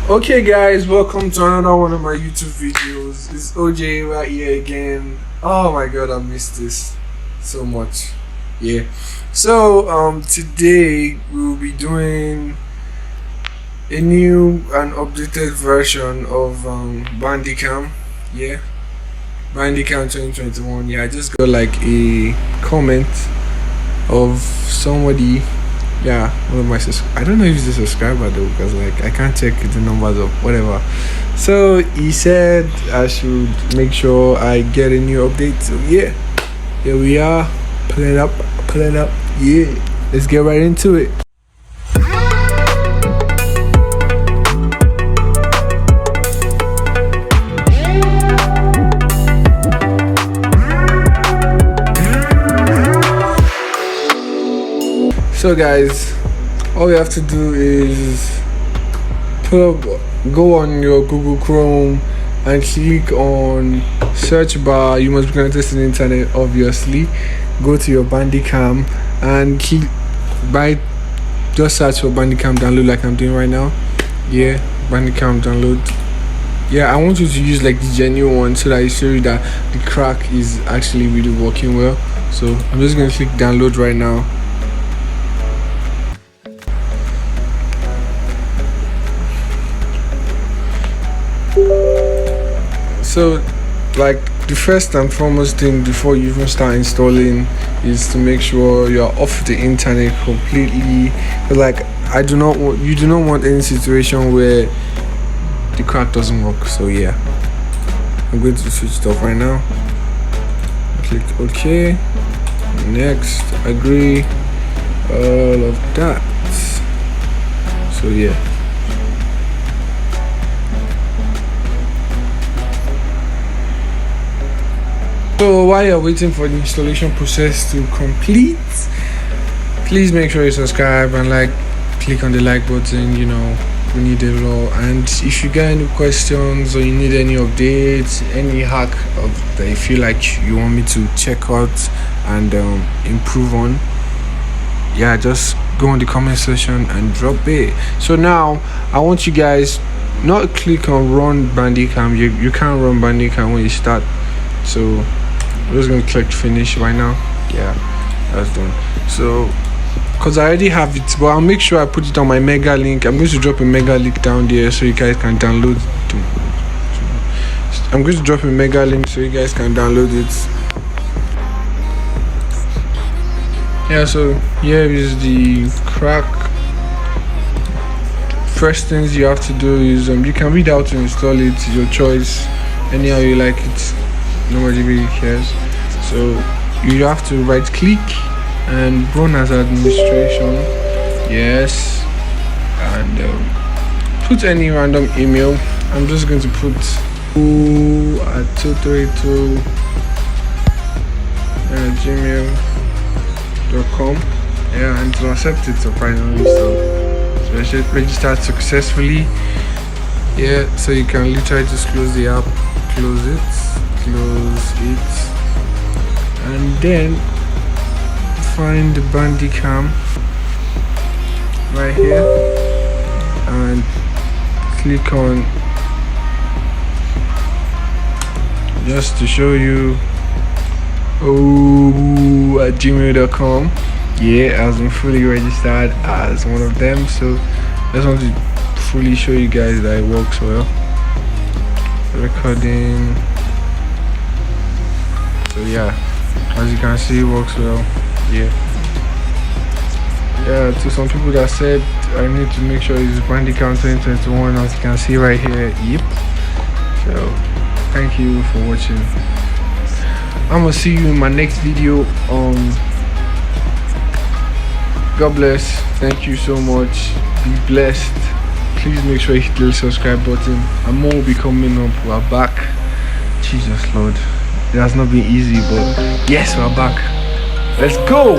Okay guys, welcome to another one of my YouTube videos. It's OJ right here again. Oh my god, I missed this so much. Yeah. So today we'll be doing a new and updated version of Bandicam. Yeah. Bandicam 2021. Yeah, I just got like a comment of somebody. Yeah, one of my I don't know if he's a subscriber though, because like I can't check the numbers of whatever. So he said I should make sure I get a new update. So yeah, here we are, pulling up. Yeah, let's get right into it. So guys, all you have to do is go on your Google Chrome and click on search bar. You must be connected to the internet, obviously. Go to your Bandicam and just search for Bandicam download like I'm doing right now. Yeah, Bandicam download. Yeah, I want you to use like the genuine one so that I show you that the crack is actually really working well. So I'm just gonna click download right now. So like the first and foremost thing before you even start installing is to make sure you're off the internet completely. Like you do not want any situation where the crack doesn't work. So yeah, I'm going to switch it off right now. Click OK, next, agree, all of that. So yeah. So while you're waiting for the installation process to complete, please make sure you subscribe and click on the like button. You know, we need it all. And if you got any questions or you need any updates, any hack that you feel like you want me to check out and improve on, yeah, just go in the comment section and drop it. So now I want you guys not click on run Bandicam. You can't run Bandicam when you start. So I'm just gonna click finish right now. Yeah, that's done. So because I already have it, but I'll make sure I put it on my mega link. I'm going to drop a mega link down there so you guys can download it. I'm going to drop a mega link so you guys can download it. Yeah, so here is the crack. First things you have to do is you can read how to install it, your choice, anyhow you like it. Nobody really cares. So you have to right click and run as administration. Yes, and put any random email. I'm just going to put @232 gmail.com. Yeah, and to accept it surprisingly. So it should register successfully. Yeah, so you can literally just close the app, close it, and then find the Bandicam right here and click on, just to show you, @gmail.com. Yeah, I was fully registered as one of them, so I just want to fully show you guys that it works well. Recording. So yeah, as you can see, it works well. Yeah, to some people that said I need to make sure it's Bandicam 2021, as you can see right here. Yep. So thank you for watching. I'm gonna see you in my next video. God bless. Thank you so much. Be blessed. Please make sure you hit the subscribe button, and more will be coming up. We're back. Jesus Lord, it has not been easy, but yes, we're back. Let's go.